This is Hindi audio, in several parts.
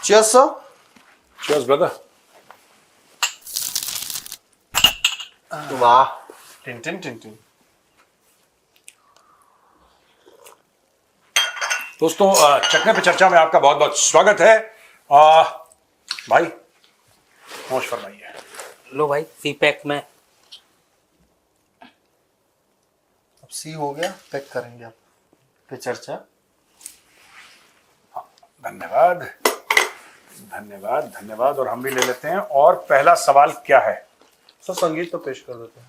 Cheers, sir. Cheers, brother. वाह, टिन टिन टिन टिन। दोस्तों, चखने पे चर्चा में आपका बहुत बहुत स्वागत है। भाई होश फरमाइए। लो भाई, सी पैक में। अब सी हो गया, पैक करेंगे आप पे चर्चा। धन्यवाद धन्यवाद धन्यवाद। और हम भी ले लेते हैं। और पहला सवाल क्या है? सर संगीत तो पेश कर देते हैं।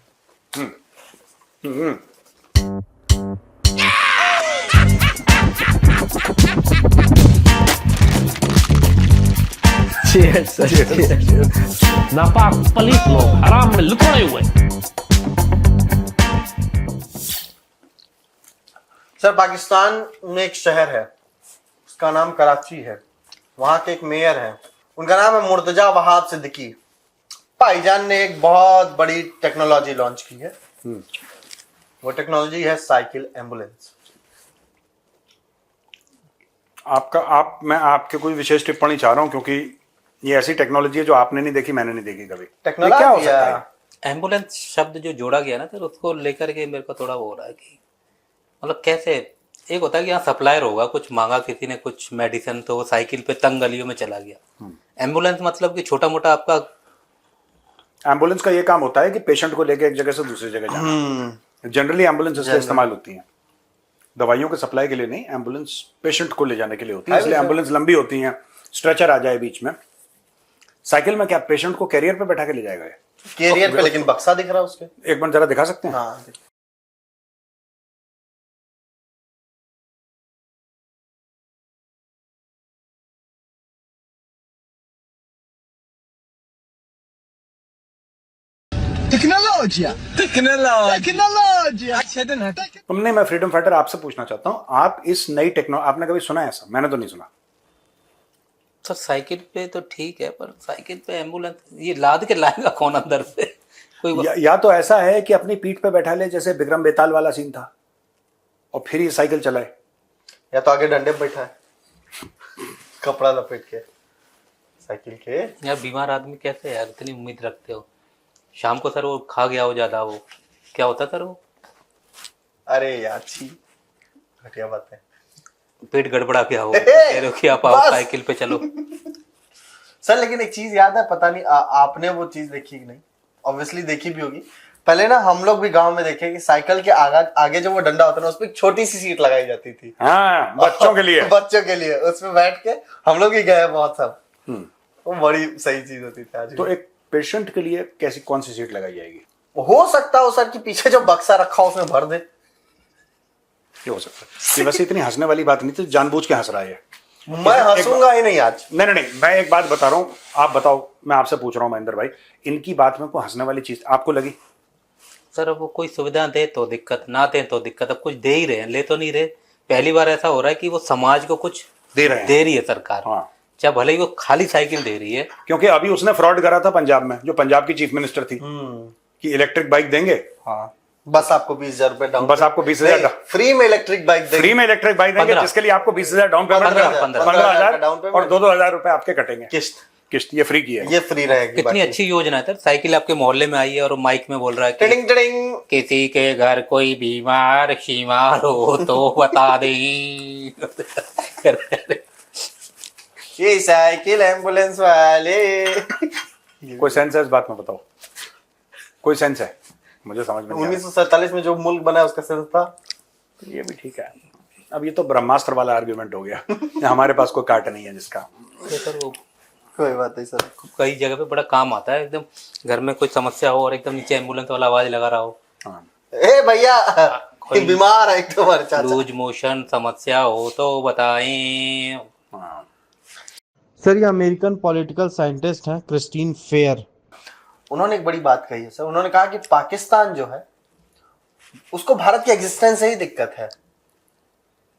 नापाक पलीत लोग हराम में लुकोड़े हुए। सर पाकिस्तान में एक शहर है, उसका नाम कराची है। वहां के एक मेयर है, उनका नाम है मुर्तजा वहाब सिद्दीकी। भाईजान ने एक बहुत बड़ी टेक्नोलॉजी लॉन्च की है। वो टेक्नोलॉजी है साइकिल एम्बुलेंस। मैं आपके कोई विशेष टिप्पणी चाह रहा हूं, क्योंकि ये ऐसी टेक्नोलॉजी है जो आपने नहीं देखी, मैंने नहीं देखी कभी। टेक्नोलॉजी क्या हो सकता है? एम्बुलेंस शब्द जो जोड़ा गया ना सर, उसको लेकर के मेरे को थोड़ा वो हो रहा है कि मतलब कैसे। एक होता है कि यहाँ सप्लायर होगा, कुछ मांगा किसी ने कुछ मेडिसिन, तो वो साइकिल पे तंग गलियों में चला गया। एम्बुलेंस मतलब कि छोटा मोटा आपका एम्बुलेंस का ये काम होता है कि पेशेंट को लेके एक जगह से दूसरी जगह जाना। जनरली एम्बुलेंस इसलिए इस्तेमाल होती है, दवाइयों के सप्लाई के लिए नहीं। एम्बुलेंस पेशेंट को ले जाने के लिए होती है, इसलिए एम्बुलेंस लंबी होती है। स्ट्रेचर आ जाए बीच में। साइकिल में क्या पेशेंट को कैरियर पे बैठा के ले जाएगा? कैरियर पे, लेकिन बक्सा दिख रहा है उसके। एक बार जरा दिखा सकते हैं? हाँ, तुमने, मैं फ्रीडम फाइटर आपसे पूछना चाहता हूं, आप इस नई टेक्नोलॉजी आपने कभी सुना है ऐसा? मैंने तो नहीं सुना। सर साइकिल पे तो ठीक है, पर साइकिल पे एम्बुलेंस ये लाद के लाएगा कौन अंदर से? कोई या तो ऐसा है कि अपनी पीठ पे बैठा ले, जैसे विक्रम बेताल वाला सीन था, और फिर ये साइकिल चलाए। या तो आगे डंडे पे बैठा है, कपड़ा लपेट के साइकिल के। यार बीमार आदमी कैसे यार इतनी उम्मीद रखते हो? शाम को सर वो खा गया हो ज्यादा, वो क्या होता सर वो? अरे यार छी, घटिया बात है। पेट गड़बड़ा गया हो, कह रहे हो कि आप आओ साइकिल पे चलो। सर लेकिन एक चीज याद है, पता नहीं आपने वो चीज देखी कि नहीं? ऑब्वियसली देखी भी होगी। पहले ना हम लोग भी गांव में देखे कि साइकिल के आगे जो वो डंडा होता है ना, उसपे एक छोटी सी सीट लगाई जाती थी। हाँ, बच्चों के लिए। बच्चों के लिए उसमें बैठ के हम लोग ही गए बहुत सब। वो बड़ी सही चीज होती थी। आज तो एक पेशेंट के लिए कैसी कौन सी सीट लगाई जाएगी? हो सकता है सर कि पीछे जो बक्सा रखा हो उसमें भर दे। ये हो सकता है। ये वैसे इतनी हंसने वाली बात नहीं थी, जानबूझ के हंस रहा है। मैं हंसूंगा ही नहीं आज। नहीं, मैं एक बात बता रहा हूँ, आप बताओ। मैं आपसे पूछ रहा हूँ महेंद्र भाई, इनकी बात में कोई हंसने वाली चीज आपको लगी? सर अब वो कोई सुविधा दे तो दिक्कत, ना दे तो दिक्कत। अब कुछ दे ही रहे हैं, ले तो नहीं रहे। पहली बार ऐसा हो रहा है कि वो समाज को कुछ दे रहे हैं, दे रही है सरकार। हाँ, चाहे भले ही वो खाली साइकिल दे रही है। क्योंकि अभी उसने फ्रॉड करा था पंजाब में, जो पंजाब की चीफ मिनिस्टर थी, कि इलेक्ट्रिक बाइक देंगे। हाँ, बस आपको 20,000 रुपए डाउन। बस आपको 20,000 फ्री में इलेक्ट्रिक बाइक देंगे। फ्री में इलेक्ट्रिक बाइक देंगे, जिसके लिए आपको 20,000 डाउन पेमेंट, 15,000 और 2,000 रुपए आपके कटेंगे किस्त। ये फ्री की है। ये फ्री रहेगी। कितनी अच्छी योजना है सर। साइकिल आपके मोहल्ले में आई है और माइक में बोल रहा है कि टिडिंग टिडिंग, किसी के घर कोई बीमार शीमार हो तो बता दें। ये साइकिल एम्बुलेंस वाले। कोई सेंस है इस बात में? बताओ, कोई सेंस है? मुझे समझ में नहीं आ रहा। 1947 में जो मुल्क बना उसका सेंस था। ये भी ठीक है। अब ये तो ब्रह्मास्त्र वाला आर्ग्यूमेंट हो गया। हमारे पास कोई काट नहीं है जिसका। सर वो कोई बात नहीं सर, कई जगह पे बड़ा काम आता है। एकदम घर में कोई समस्या हो और एकदम नीचे एम्बुलेंस वाला आवाज लगा रहा हो, हाँ। ए भैया कोई बीमार है तो हमारे चाचा। लूज मोशन समस्या हो तो बताएं। हाँ। सर ये अमेरिकन पॉलिटिकल साइंटिस्ट हैं क्रिस्टीन फेयर। उन्होंने एक बड़ी बात कही है सर। उन्होंने कहा कि पाकिस्तान जो है उसको भारत की एग्जिस्टेंस से ही दिक्कत है।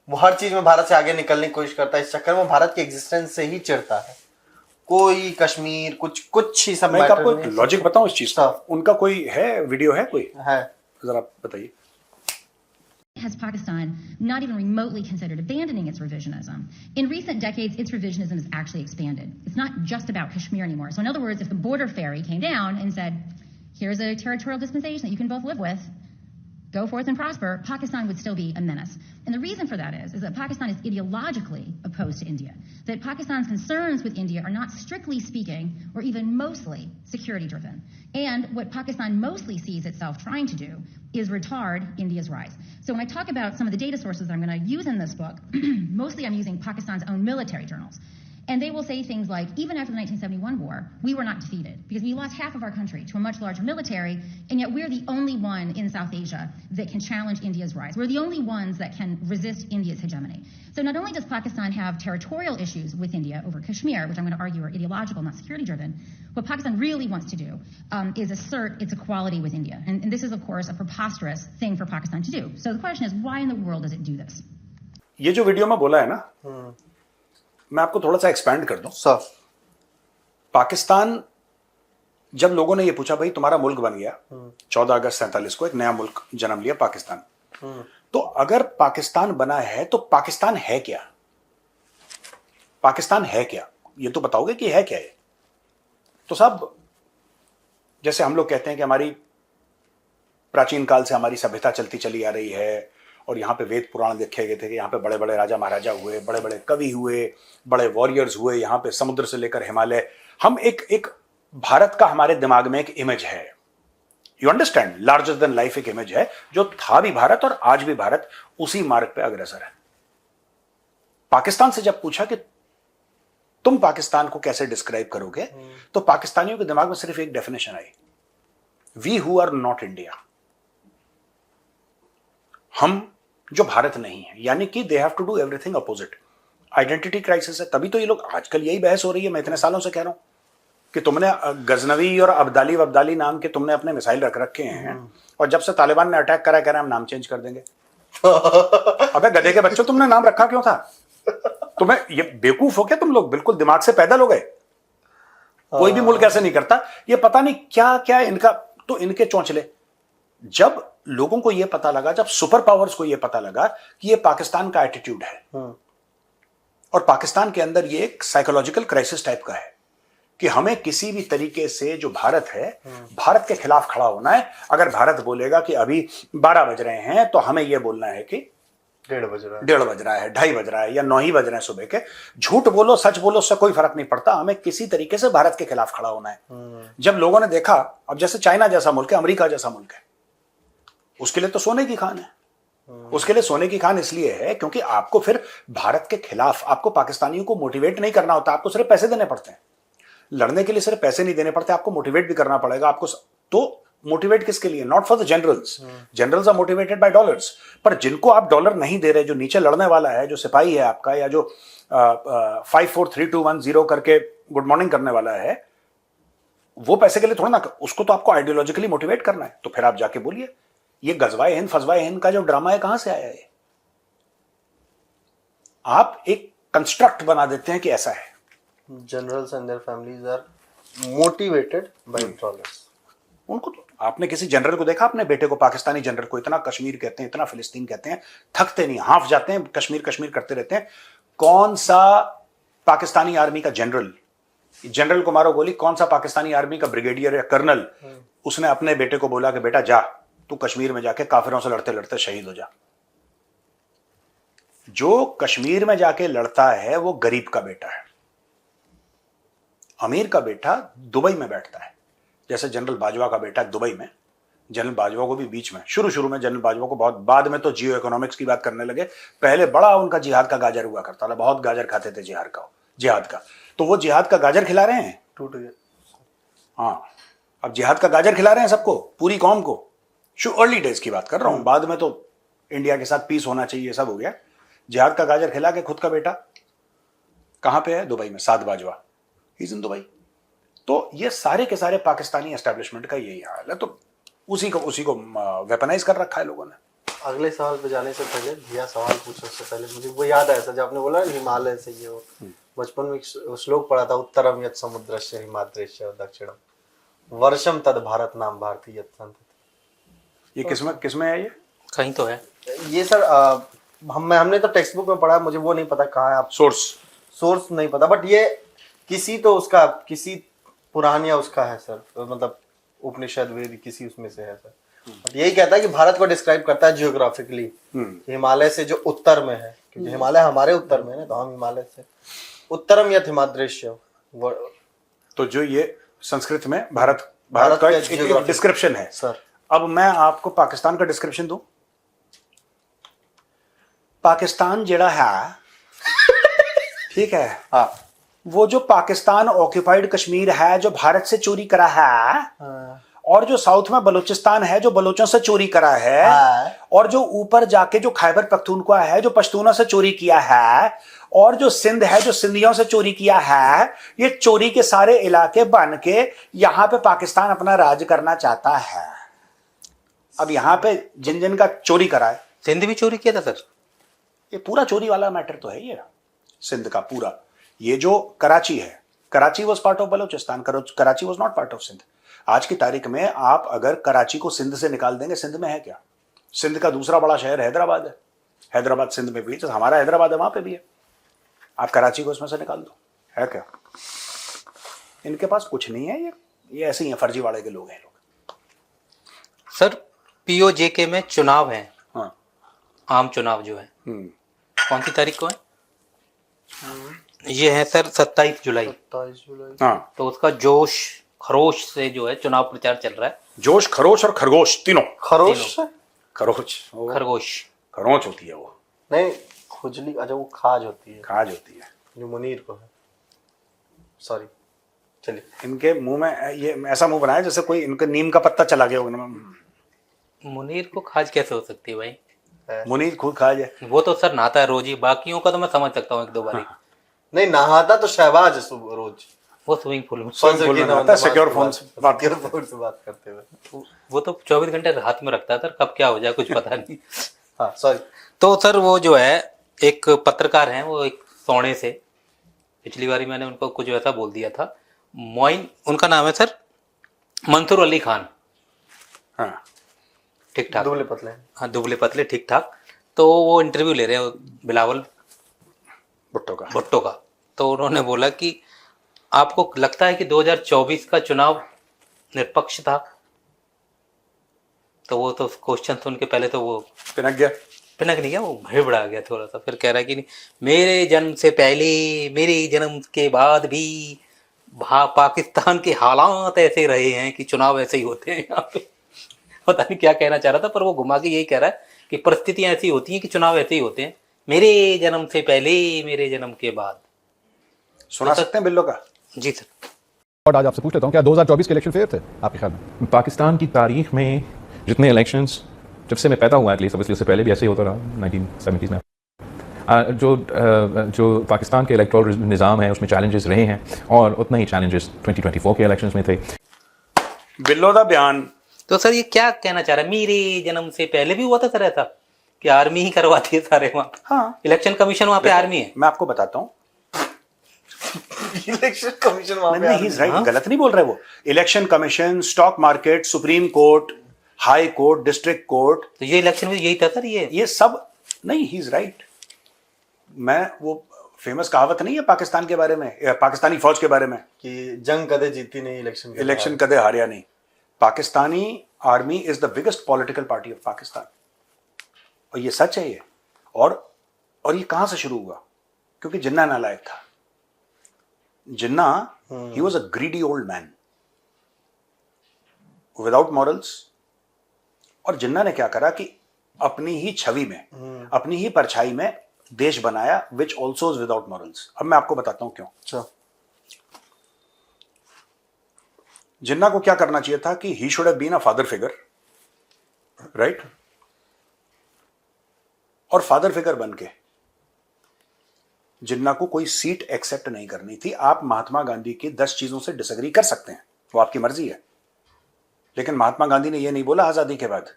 वो हर चीज में भारत से आगे निकलने की कोशिश करता है, इस चक्कर में भारत की एग्जिस्टेंस से ही चिढ़ता है। कोई कश्मीर कुछ ही सब मैं आपको लॉजिक बताऊं इस चीज का। सब उनका कोई है वीडियो है, कोई है, जरा बताइए। has Pakistan not even remotely considered abandoning its revisionism? In recent decades, its revisionism has actually expanded. It's not just about Kashmir anymore. So in other words, if the border ferry came down and said, here's a territorial dispensation that you can both live with, go forth and prosper, Pakistan would still be a menace. And the reason for that is that Pakistan is ideologically opposed to India. That Pakistan's concerns with India are not strictly speaking or even mostly security driven. And what Pakistan mostly sees itself trying to do is retard India's rise. So when I talk about some of the data sources that I'm going to use in this book, mostly I'm using Pakistan's own military journals. And they will say things like, even after the 1971 war, we were not defeated because we lost half of our country to a much larger military, and yet we're the only one in South Asia that can challenge India's rise. We're the only ones that can resist India's hegemony. So not only does Pakistan have territorial issues with India over Kashmir, which I'm going to argue are ideological, not security driven, what Pakistan really wants to do is assert its equality with India. And this is, of course, a preposterous thing for Pakistan to do. So the question is, why in the world does it do this? ये जो वीडियो में बोला है ना, मैं आपको थोड़ा सा एक्सपैंड कर दूं। सर, पाकिस्तान, जब लोगों ने ये पूछा भाई तुम्हारा मुल्क बन गया 14 अगस्त 47 को, एक नया मुल्क जन्म लिया पाकिस्तान, तो अगर पाकिस्तान बना है तो पाकिस्तान है क्या? पाकिस्तान है क्या? ये तो बताओगे कि है क्या? ये तो साहब, जैसे हम लोग कहते हैं कि हमारी प्राचीन काल से हमारी सभ्यता चलती चली आ रही है और यहाँ पे वेद पुराण लिखे गए थे कि यहाँ पे बड़े बड़े राजा महाराजा हुए, बड़े बड़े कवि हुए, बड़े वॉरियर्स हुए, यहाँ पे समुद्र से लेकर हिमालय, हम एक भारत का हमारे दिमाग में एक इमेज है, you understand, larger than life एक इमेज है, जो था भी भारत और आज भी भारत उसी मार्ग पे अग्रसर है। पाकिस्तान से जब पूछा कि तुम पाकिस्तान को कैसे डिस्क्राइब करोगे, तो पाकिस्तानियों के दिमाग में सिर्फ एक डेफिनेशन आई, we who are not India, हम जो भारत नहीं है, यानी कि they have to do everything opposite. Identity crisis है, तभी तो ये लोग, आजकल यही बहस हो रही है, मैं इतने सालों से कह रहा हूं कि तुमने गजनवी और अब्दाली नाम के तुमने अपने मिसाइल रख रखे हैं, और जब से तालिबान ने अटैक करा, कह रहे हम नाम चेंज कर देंगे। अबे गधे के बच्चों, तुमने नाम रखा क्यों था? तुम्हें ये बेवकूफ हो क्या तुम लोग? बिल्कुल दिमाग से पैदल हो गए। कोई भी मुल्क ऐसे नहीं करता, ये पता नहीं क्या क्या इनका, तो इनके चौंचले। जब लोगों को यह पता लगा, जब सुपर पावर्स को यह पता लगा कि यह पाकिस्तान का एटीट्यूड है और पाकिस्तान के अंदर यह एक साइकोलॉजिकल क्राइसिस टाइप का है कि हमें किसी भी तरीके से जो भारत है, भारत के खिलाफ खड़ा होना है। अगर भारत बोलेगा कि अभी 12 बज रहे हैं, तो हमें यह बोलना है कि 1:30 बज रहा है, 1:30 बज रहा है, 2:30 बज रहा है, या 9 ही बज रहे हैं सुबह के। झूठ बोलो सच बोलो, उससे कोई फर्क नहीं पड़ता, हमें किसी तरीके से भारत के खिलाफ खड़ा होना है। जब लोगों ने देखा, अब जैसे चाइना जैसा मुल्क है, अमेरिका जैसा मुल्क है, उसके लिए तो सोने की खान है। उसके लिए सोने की खान इसलिए है क्योंकि आपको फिर भारत के खिलाफ, आपको पाकिस्तानियों को मोटिवेट नहीं करना होता, आपको सिर्फ पैसे देने पड़ते हैं। लड़ने के लिए सिर्फ पैसे नहीं देने पड़ते, आपको मोटिवेट भी करना पड़ेगा। आपको तो मोटिवेट किसके लिए? Not for the generals, generals are motivated by dollars. पर जिनको आप डॉलर नहीं दे रहे, जो नीचे लड़ने वाला है, जो सिपाही है आपका, या जो 5 4 3 2 1 0 करके गुड मॉर्निंग करने वाला है, वो पैसे के लिए थोड़ा ना, उसको तो आपको आइडियोलॉजिकली मोटिवेट करना है। तो फिर आप जाके बोलिए, ये गजवाए हिंद फजवाए हिंद का जो ड्रामा है, कहां से आया है? आप एक कंस्ट्रक्ट बना देते हैं कि ऐसा है। Generals and their families are motivated by dollars. उनको तो, आपने किसी जनरल को देखा, अपने बेटे को, पाकिस्तानी जनरल को, इतना कश्मीर कहते हैं, इतना फिलिस्तीन कहते हैं, थकते नहीं, हाफ जाते हैं, कश्मीर कश्मीर करते रहते हैं। कौन सा पाकिस्तानी आर्मी का जनरल को मारो गोली, कौन सा पाकिस्तानी आर्मी का ब्रिगेडियर या कर्नल उसने अपने बेटे को बोला कि बेटा जा, तू कश्मीर में जाके काफिरों से लड़ते लड़ते शहीद हो जा? जो कश्मीर में जाके लड़ता है वो गरीब का बेटा है। अमीर का बेटा दुबई में बैठता है, जैसे जनरल बाजवा का बेटा दुबई में। जनरल बाजवा को भी बीच में, शुरू में जनरल बाजवा को बहुत, बाद में तो जियो इकोनॉमिक्स की बात करने लगे, पहले बड़ा उनका जिहाद का गाजर हुआ करता था, बहुत गाजर खाते थे जिहाद का। तो वो जिहाद का गाजर खिला रहे हैं, टूट गया। हाँ, अब जिहाद का गाजर खिला रहे हैं सबको, पूरी कौम को। अर्ली डेज की बात कर रहा हूं, बाद में तो इंडिया के साथ पीस होना चाहिए, सब हो गया। जिहाद का गाजर खिला के खुद का बेटा कहां पे है? दुबई में। Saad Bajwa, he is in Dubai. तो ये सारे के सारे पाकिस्तानी एस्टेब्लिशमेंट का यही हाल है। तो उसी को वेपनाइज कर रखा है लोगों ने। अगले सवाल पे जाने से पहले भैया सवाल पूछो, उससे पहले मुझे वो याद आया था जब आपने बोला हिमालय से, ये वो बचपन में श्लोक पढ़ा था, उत्तरम यत् समुद्रस्य हिमाद्रस्य दक्षिणम वर्षम तद भारत नाम भारतीय संत। ये किसमें है? ये कहीं तो है। ये सर हमने तो टेक्स्ट बुक में पढ़ा, मुझे वो नहीं पता कहाँ है, आप सोर्स नहीं पता, बट ये किसी पुरान या उसका है सर, मतलब उपनिषद वेद किसी उसमें से है सर। बट यही कहता है कि भारत को डिस्क्राइब करता है जियोग्राफिकली, हिमालय से जो उत्तर में है, क्योंकि हिमालय हमारे उत्तर में है ना, तो हम हिमालय से उत्तरम यथ हिमाद्रेश्य। तो जो ये संस्कृत में भारत का एक डिस्क्रिप्शन है सर। अब मैं आपको पाकिस्तान का डिस्क्रिप्शन दूं। पाकिस्तान जेड़ा है ठीक है, हाँ, वो जो पाकिस्तान ऑक्यूपाइड कश्मीर है जो भारत से चोरी करा है, और जो साउथ में बलूचिस्तान है जो बलोचों से चोरी करा है, और जो ऊपर जाके जो खैबर पख्तूनख्वा है जो पश्तूनों से चोरी किया है, और जो सिंध है जो सिंधियों से चोरी किया है, ये चोरी के सारे इलाके बन के यहां पे पाकिस्तान अपना राज करना चाहता है। अब यहां पे जिन जिन का चोरी करा है, सिंध भी चोरी किया था सर। ये पूरा चोरी वाला मैटर तो है ये सिंध का पूरा। ये जो कराची है, Karachi was part of Balochistan, Karachi was not part of Sindh. आज की तारीख में आप अगर कराची को सिंध से निकाल देंगे, सिंध में है क्या? सिंध का दूसरा बड़ा शहर हैदराबाद है, हैदराबाद सिंध में भी है, हमारा हैदराबाद है वहां पे भी है। आप कराची को इसमें से निकाल दो, है क्या? इनके पास कुछ नहीं है, ये ऐसे ही है, फर्जी वाले के लोग हैं लोग। सर पीओजेके में चुनाव है, हाँ, आम चुनाव जो है कौन सी तारीख को है? ये है सर 27 जुलाई। 27 जुलाई। हाँ, तो उसका जोश खरोश से जो है चुनाव प्रचार चल रहा है। जोश, खरोश और खरगोश तीनों। खरोश, खरोच, खरगोश, खरोच होती है वो, नहीं खुजली, अच्छा वो खाज होती है, खाज होती है जो मुनीर को है। सॉरी, चलिए। इनके मुंह में ये ऐसा मुंह बनाया जैसे कोई इनके नीम का पत्ता चला गया होगा। मुनीर को खाज कैसे हो सकती है भाई? मुनीर खुद खाज है। वो तो सर नहाता है रोज ही, बाकियों का तो मैं समझ सकता हूँ एक दो बारी। नहीं, नहाता तो शहबाज है रोज, वो स्विमिंग पूल में, सिक्योर फोन से बात करते हुए। वो तो 24 घंटे हाथ में रखता है सर, कब क्या हो जाए कुछ पता नहीं। हाँ सॉरी। तो सर वो जो है एक पत्रकार हैं, वो एक सोने से, पिछली बारी मैंने उनको कुछ ऐसा बोल दिया था, मोइन उनका नाम है सर, मंसूर अली खान। हाँ, ठीक ठाक, दुबले पतले। हाँ दुबले पतले ठीक ठाक। तो वो इंटरव्यू ले रहे हैं बिलावल भुट्टो का। तो उन्होंने बोला कि आपको लगता है कि 2024 का चुनाव निष्पक्ष था? तो वो तो क्वेश्चन सुन के पहले तो वो पिनक नहीं गया, वो भड़बड़ा गया थोड़ा सा, फिर कह रहा है कि नहीं, मेरे जन्म से पहले, मेरे जन्म के बाद भी पाकिस्तान के हालात ऐसे रहे हैं कि चुनाव ऐसे ही होते हैं यहाँ पे। पता नहीं क्या कहना चाह रहा था, पर वो घुमा के यही कह रहा है कि परिस्थितियां ऐसी होती हैं कि चुनाव ऐसे ही होते हैं, मेरे जन्म से पहले, मेरे जन्म के बाद। सुना सकते हैं बिल्लो का? जी सर। और आज आपसे पूछ लेता हूँ, क्या 2024 के इलेक्शन फेयर थे आपके ख्याल में? पाकिस्तान की तारीख में जितने इलेक्शंस, जब से मैं पैदा हुआ एटलीस्ट, ऑब्वियसली उससे पहले भी ऐसे ही होता रहा 1970s में, जो पाकिस्तान के इलेक्टोरल निज़ाम है उसमें चैलेंजेस रहे हैं, और उतना ही चैलेंजेस 2024 के इलेक्शंस में थे। बिल्लो का बयान। तो सर ये क्या कहना चाह रहा है, मेरे जन्म से पहले भी हुआ था सर ऐसा कि आर्मी ही करवाती है सारे वहाँ? हाँ, इलेक्शन कमीशन वहाँ पे आर्मी है। मैं आपको बताता हूँ, इलेक्शन कमीशन वहां पे नहीं, राइट, गलत नहीं बोल रहे वो। Election commission, stock market, supreme court, high court, district court, तो ये इलेक्शन में यही था सर, ये सब नहीं, ही इज राइट। मैं वो फेमस कहावत नहीं है पाकिस्तान के बारे में, पाकिस्तानी फौज के बारे में, कि जंग कदे जीती नहीं, इलेक्शन कदे हारिया नहीं। Pakistani army is the biggest political party of Pakistan, और ये सच है ये। और ये कहां से शुरू हुआ? क्योंकि जिन्ना नालायक था। जिन्ना, he was a greedy old man without morals। और जिन्ना ने क्या करा कि अपनी ही छवि में, अपनी ही परछाई में देश बनाया, which also is without morals। अब मैं आपको बताता हूं क्यों। अच्छा। जिन्ना को क्या करना चाहिए था कि he should have been a father figure, right? और फादर फिगर बन के जिन्ना को कोई सीट एक्सेप्ट नहीं करनी थी। आप महात्मा गांधी की 10 चीजों से डिसएग्री कर सकते हैं, वो आपकी मर्जी है, लेकिन महात्मा गांधी ने यह नहीं बोला आजादी के बाद।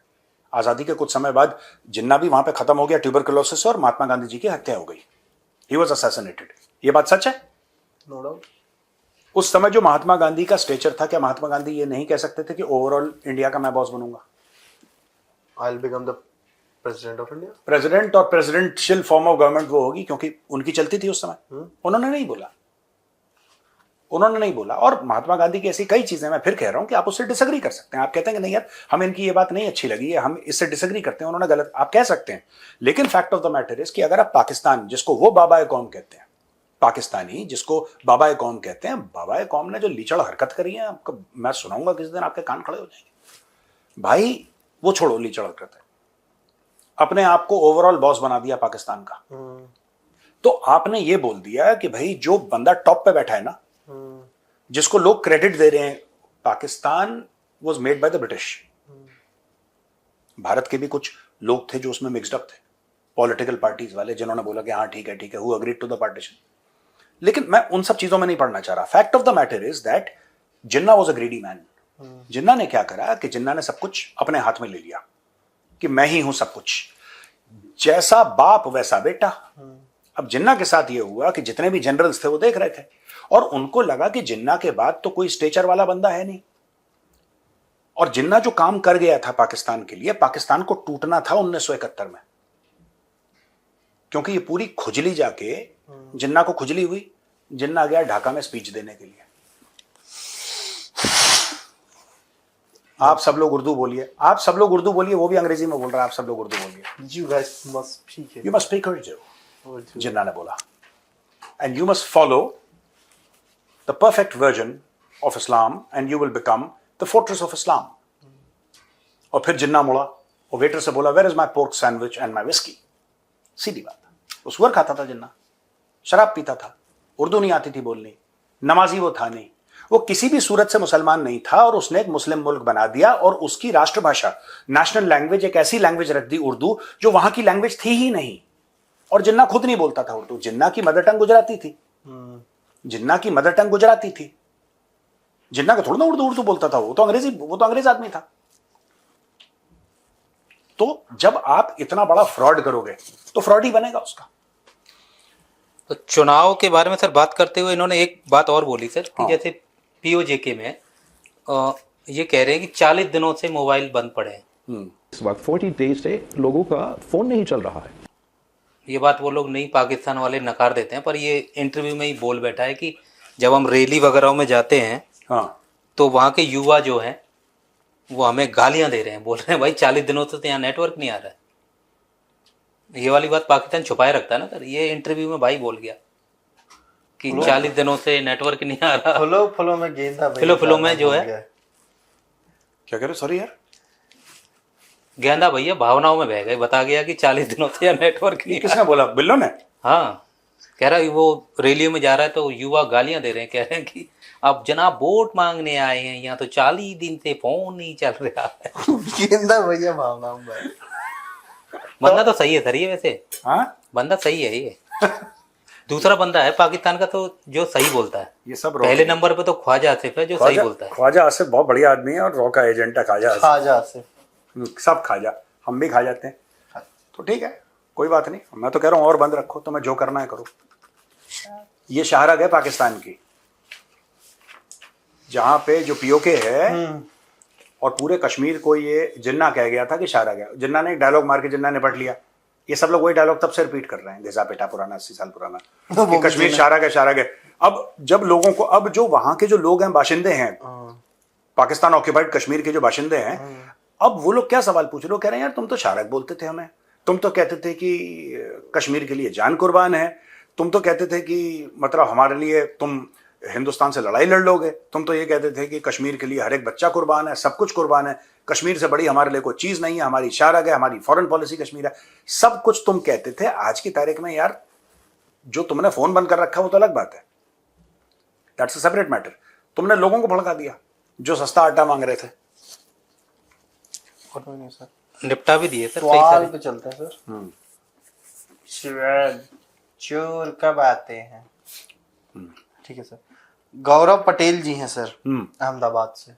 आजादी के कुछ समय बाद जिन्ना भी वहां पे खत्म हो गया ट्यूबरकुलोसिस से, और महात्मा गांधी जी की हत्या हो गई। He was assassinated. ये बात सच है, नो डाउट। उस समय जो महात्मा गांधी का स्टेचर था, क्या महात्मा गांधी ये नहीं कह सकते थे कि ओवरऑल इंडिया का मैं बॉस बनूंगा? I will become the president of India. President और प्रेसिडेंशियल फॉर्म ऑफ गवर्नमेंट वो होगी क्योंकि उनकी चलती थी उस समय। उन्होंने नहीं बोला, उन्होंने नहीं बोला। और महात्मा गांधी की ऐसी कई चीजें, मैं फिर कह रहा हूं कि आप उससे डिसएग्री कर सकते हैं। आप कहते हैं कि नहीं यार हमें इनकी ये बात नहीं अच्छी लगी है, हम इससे डिसएग्री करते हैं, उन्होंने गलत, आप कह सकते हैं। लेकिन fact of the matter is कि अगर आप पाकिस्तान, जिसको वो बाबा ए कौम कहते हैं, पाकिस्तानी जिसको बाबा ए कौम कहते हैं, बाबा ए कौम ने जो लीचड़ हरकत करी है, आपको मैं सुनाऊंगा किसी दिन, आपके कान खड़े हो जाएंगे भाई। वो छोड़ो लीचड़ हरकत है, अपने आप को ओवरऑल बॉस बना दिया पाकिस्तान का। तो आपने ये बोल दिया कि भाई जो बंदा टॉप पे बैठा है ना, जिसको लोग क्रेडिट दे रहे हैं, Pakistan was made by the British. Bharat के भी कुछ लोग थे जो उसमें मिक्स्ड अप थे, पॉलिटिकल पार्टीज वाले, जिन्होंने बोला कि हाँ ठीक है who agreed to the partition. लेकिन मैं उन सब चीजों में नहीं पढ़ना चाह रहा। Fact of the matter is that Jinnah was a greedy man. Jinnah ने क्या करा कि जिन्ना ने सब कुछ अपने हाथ में ले लिया कि मैं ही हूं सब कुछ, जैसा बाप वैसा बेटा। अब जिन्ना के साथ यह हुआ कि जितने भी जनरल्स थे वो देख रहे थे और उनको लगा कि जिन्ना के बाद तो कोई स्टेचर वाला बंदा है नहीं। और जिन्ना जो काम कर गया था पाकिस्तान के लिए, पाकिस्तान को टूटना था 1971 में, क्योंकि ये पूरी खुजली जाके जिन्ना को खुजली हुई। जिन्ना गया ढाका में स्पीच देने के लिए। आप सब लोग उर्दू बोलिए, आप सब लोग उर्दू बोलिए, वो भी अंग्रेजी में बोल रहा है, आप सब लोग उर्दू बोलिए। You guys must speak it. You must speak Urdu, जिन्ना ने बोला, and you must follow the perfect version of Islam and you will become the fortress of Islam. और फिर जिन्ना मुड़ा और वेटर से बोला, where is my pork sandwich and my whiskey? सीधी बात। वो सुअर खाता था जिन्ना, शराब पीता था, उर्दू नहीं आती थी बोलनी, नमाजी वो था नहीं, वो किसी भी सूरत से मुसलमान नहीं था और उसने एक मुस्लिम मुल्क बना दिया और उसकी राष्ट्रभाषा, नेशनल लैंग्वेज, एक ऐसी लैंग्वेज रख दी उर्दू जो वहां की लैंग्वेज थी ही नहीं। और जिन्ना खुद नहीं बोलता था उर्दू, जिन्ना की मदर टंग गुजराती थी। जिन्ना की मदर टंग गुजराती थी। जिन्ना का थोड़ा ना उर्दू बोलता था, वो तो अंग्रेज आदमी था। तो जब आप इतना बड़ा फ्रॉड करोगे तो फ्रॉड ही बनेगा उसका। तो चुनाव के बारे में सर बात करते हुए इन्होंने एक बात और बोली सर कि जैसे पीओजेके में ये कह रहे हैं कि 40 दिनों से मोबाइल बंद पड़े हैं। इस वक्त 40 डेज से लोगों का फोन नहीं चल रहा है। ये बात वो लोग नहीं, पाकिस्तान वाले नकार देते हैं, पर ये इंटरव्यू में ही बोल बैठा है कि जब हम रैली वगैरह में जाते हैं तो वहाँ के युवा जो हैं वो हमें गालियां दे रहे हैं, बोल रहे हैं भाई 40 दिनों से तो यहाँ नेटवर्क नहीं आ रहा है। ये वाली बात पाकिस्तान छुपाए रखता है ना सर। ये इंटरव्यू में भाई बोल गया कि 40 दिनों से नेटवर्क नहीं आ रहा। फुलो में गेंदा, फुलो में जो है, क्या कह रहे, सॉरी यार, गेंदा भैया भावनाओं में बह गए, बता गया कि 40 दिनों से यहाँ नेटवर्क नहीं। किसने बोला, बिल्लो ने? हाँ, कह रहा है वो रैलियों में जा रहा है तो युवा गालियां दे रहे हैं, कह रहे हैं कि अब जनाब वोट मांगने आए हैं यहाँ तो 40 दिन से फोन नहीं चल रहा है। गेंदा भैया भावनाओं में। बंदा तो सही है सर ये, वैसे बंदा सही है ये। दूसरा बंदा है पाकिस्तान का तो जो सही बोलता है। ये सब पहले नंबर पे तो ख्वाजा आसिफ है जो सही बोलता है। ख्वाजा आसिफ बहुत बढ़िया आदमी है और रॉ का एजेंट है ख्वाजा आसिफ। सब खाजा, हम भी खा जाते हैं, तो ठीक है, कोई बात नहीं। मैं तो कह रहा हूँ और बंद रखो, तो मैं जो करना है करो। ये शाहराग है पाकिस्तान की, जहां पे जो पीओके है और पूरे कश्मीर को ये जिन्ना कह गया था कि शाहराग है। जिन्ना ने एक डायलॉग मार के जिन्ना निपट लिया। ये सब लोग वही डायलॉग तब से रिपीट कर रहे हैं, घिसा पेटा पुराना, 80 साल पुराना, कि कश्मीर शाहराग है, शाहराग है। अब जब लोगों को, अब जो वहां के जो लोग हैं, बाशिंदे हैं, पाकिस्तान ऑक्यूपाइड कश्मीर के जो बाशिंदे हैं, अब वो लोग क्या सवाल पूछ रहे हो, कह रहे हैं यार तुम तो शाहराग बोलते थे हमें, तुम तो कहते थे कि कश्मीर के लिए जान कुर्बान है, तुम तो कहते थे कि मतलब हमारे लिए तुम हिंदुस्तान से लड़ाई लड़ लोगे, तुम तो ये कहते थे कि कश्मीर के लिए हर एक बच्चा कुर्बान है, सब कुछ कुर्बान है, कश्मीर से बड़ी हमारे लिए कोई चीज नहीं है, हमारी शाहराग है, हमारी फॉरेन पॉलिसी कश्मीर है, सब कुछ तुम कहते थे। आज की तारीख में यार जो तुमने फोन बंद कर रखा वो तो अलग बात है, दैट्स अ सेपरेट मैटर। तुमने लोगों को भड़का दिया जो सस्ता आटा मांग रहे थे। नहीं सर, निपटा भी दिए सर। सवाल पे चलते हैं सर। शिवाज चोर कब आते हैं? ठीक है सर। गौरव पटेल जी हैं सर, अहमदाबाद से।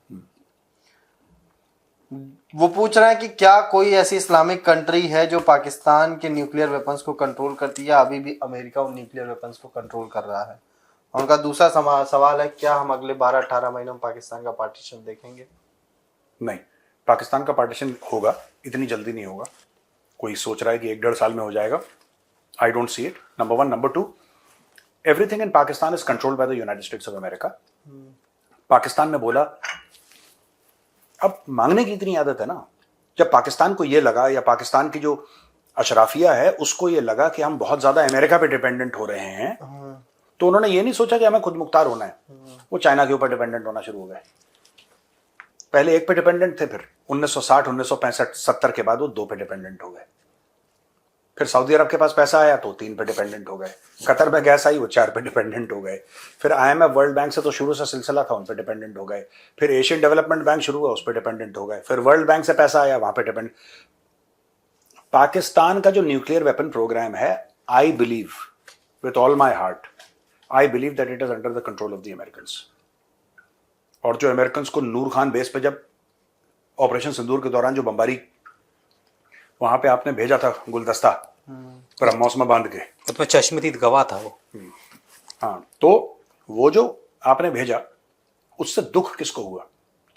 वो पूछ रहे हैं कि क्या कोई ऐसी इस्लामिक कंट्री है जो पाकिस्तान के न्यूक्लियर वेपन्स को कंट्रोल करती है, या अभी भी अमेरिका उन न्यूक्लियर वेपन्स को कंट्रोल कर रहा है? उनका दूसरा सवाल है, क्या हम अगले 12-18 महीनों में पाकिस्तान का पार्टीशन देखेंगे? नहीं, पाकिस्तान का पार्टीशन होगा, इतनी जल्दी नहीं होगा, कोई सोच रहा है कि 1-1.5 साल में हो जाएगा, I don't see it, number 1. Number 2, everything in Pakistan is controlled by the United states of America. Pakistan ने बोला, अब मांगने की इतनी आदत है ना, जब पाकिस्तान को ये लगा, या पाकिस्तान की जो अशराफिया है उसको ये लगा कि हम बहुत ज्यादा अमेरिका पे डिपेंडेंट हो रहे हैं, तो उन्होंने ये नहीं सोचा कि हमें खुद मुख्तार होना है, वो चाइना के ऊपर डिपेंडेंट होना शुरू हो गए. पहले एक पे डिपेंडेंट थे, फिर 1960, 1965, 70 के बाद वो 2 पे डिपेंडेंट हो गए. फिर सऊदी अरब के पास पैसा आया तो 3 पे डिपेंडेंट हो गए. कतर में गैस आई, वो 4 पे डिपेंडेंट हो गए. फिर IMF, वर्ल्ड बैंक से तो शुरू से सिलसिला था, उन पे डिपेंडेंट हो गए. फिर एशियन डेवलपमेंट बैंक शुरू हुआ, उस पर डिपेंडेंट हो गए. फिर वर्ल्ड बैंक से पैसा आया, वहां पे डिपेंडेंट. पाकिस्तान का जो न्यूक्लियर वेपन प्रोग्राम है, I believe with all my heart, I believe that it is under the control of the Americans. और जो अमेरिकन्स को नूर खान बेस पे जब ऑपरेशन सिंदूर के दौरान जो बमबारी वहां पे आपने भेजा था गुलदस्ता पर मौसम बांध के, उसमें चश्मदीद गवाह था वो. हाँ, तो वो जो आपने भेजा, उससे दुख किसको हुआ?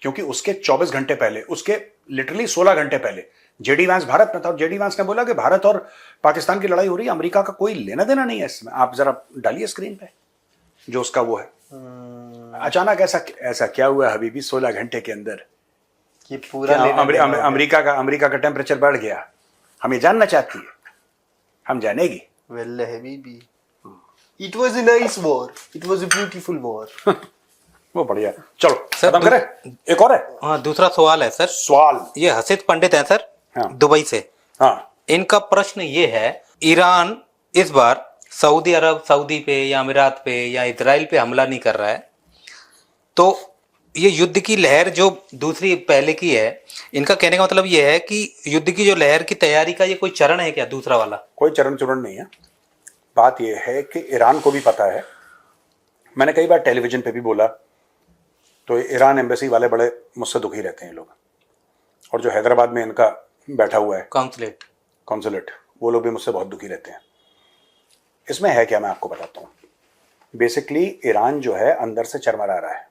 क्योंकि उसके 24 घंटे पहले, उसके लिटरली 16 घंटे पहले जेडी वांस भारत में था, और जेडी वांस ने बोला कि भारत और पाकिस्तान की लड़ाई हो रही है, अमेरिका का कोई लेना देना नहीं है इसमें. आप जरा डालिए स्क्रीन पे जो उसका वो है. अचानक ऐसा क्या हुआ हबीबी 16 घंटे के अंदर कि पूरा अमेरिका का टेम्परेचर बढ़ गया? हमें जानना चाहती है, हम जानेगी. Well, habibi, it was a nice war. It was a beautiful war. वो बढ़िया. चलो सर, खत्म करें. एक और है. हाँ, दूसरा सवाल है सर. सवाल ये हसीद पंडित हैं सर, हाँ. दुबई से. हाँ, इनका प्रश्न ये है, ईरान इस बार सऊदी अरब, सऊदी पे या अमीरात पे या इजराइल पे हमला नहीं कर रहा है, तो ये युद्ध की लहर जो दूसरी पहले की है, इनका कहने का मतलब ये है कि युद्ध की जो लहर की तैयारी का ये कोई चरण है क्या, दूसरा वाला? कोई चरण नहीं है. बात यह है कि ईरान को भी पता है, मैंने कई बार टेलीविजन पे भी बोला, तो ईरान एम्बेसी वाले बड़े मुझसे दुखी रहते हैं लोग, और जो हैदराबाद में इनका बैठा हुआ है कॉन्सुलेट, वो लोग भी मुझसे बहुत दुखी रहते हैं. इसमें है क्या, मैं आपको बताता हूँ. बेसिकली ईरान जो है अंदर से चरमरा रहा है,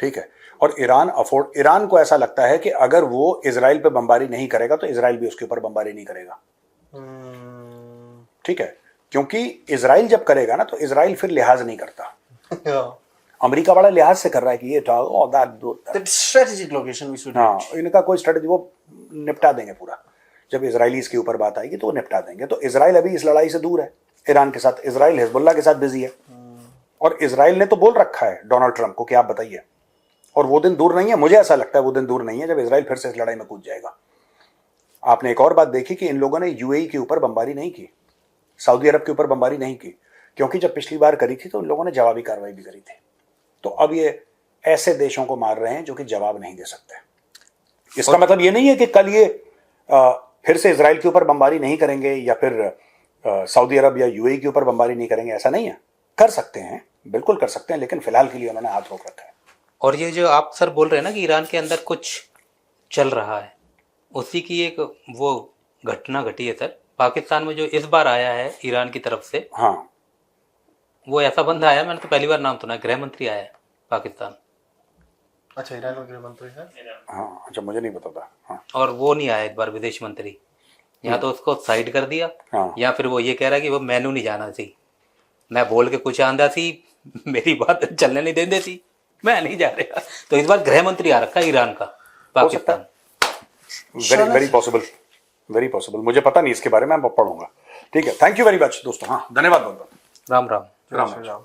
ठीक है, और ईरान को ऐसा लगता है कि अगर वो इजराइल पे बमबारी नहीं करेगा तो इजराइल भी उसके ऊपर बमबारी नहीं करेगा. ठीक है, क्योंकि इजराइल जब करेगा ना तो इजराइल फिर लिहाज नहीं करता. अमेरिका बड़ा लिहाज से कर रहा है कि ये strategic location we should. हाँ, इनका कोई स्ट्रेटजी, वो निपटा देंगे पूरा. जब इजराइलीज के ऊपर बात आएगी तो वो निपटा देंगे. तो इजराइल अभी इस लड़ाई से दूर है ईरान के साथ. इजराइल हिजबुल्लाह के साथ बिजी है, और इजराइल ने तो बोल रखा है डोनाल्ड ट्रंप को कि आप बताइए, और वो दिन दूर नहीं है, मुझे ऐसा लगता है वो दिन दूर नहीं है जब इजराइल फिर से इस लड़ाई में कूद जाएगा. आपने एक और बात देखी कि इन लोगों ने यूएई के ऊपर बमबारी नहीं की, सऊदी अरब के ऊपर बमबारी नहीं की, क्योंकि जब पिछली बार करी थी तो इन लोगों ने जवाबी कार्रवाई भी करी थी. तो अब ये ऐसे देशों को मार रहे हैं जो कि जवाब नहीं दे सकते. इसका मतलब ये नहीं है कि कल ये फिर से इजराइल के ऊपर बमबारी नहीं करेंगे या फिर सऊदी अरब या यूएई के ऊपर बमबारी नहीं करेंगे, ऐसा नहीं है. कर सकते हैं, बिल्कुल कर सकते हैं, लेकिन फिलहाल के लिए उन्होंने हाथ रोक रखा है. और ये जो आप सर बोल रहे हैं ना कि ईरान के अंदर कुछ चल रहा है, उसी की एक वो घटना घटी है सर पाकिस्तान में, जो इस बार आया है ईरान की तरफ से. हाँ, वो ऐसा बंदा आया, मैंने तो पहली बार नाम सुना, गृह मंत्री आया है पाकिस्तान. अच्छा, ईरान में गृह मंत्री है. हाँ, अच्छा, मुझे नहीं पता था. हाँ. और वो नहीं आया इस बार विदेश मंत्री. या तो उसको साइड कर दिया, हाँ. या फिर वो ये कह रहा है कि वो मैनू नहीं जाना सी, मैं बोल के कुछ आंदा सी, मेरी बात चलने नहीं देंदे सी, मैं नहीं जा रहा. तो इस बार गृह मंत्री आ रखा है ईरान का Pakistan. Very possible, very possible. मुझे पता नहीं इसके बारे में, मैं पढ़ूंगा. ठीक है, थैंक यू वेरी मच दोस्तों. हाँ, धन्यवाद बहुत बहुत. राम राम. राम राम.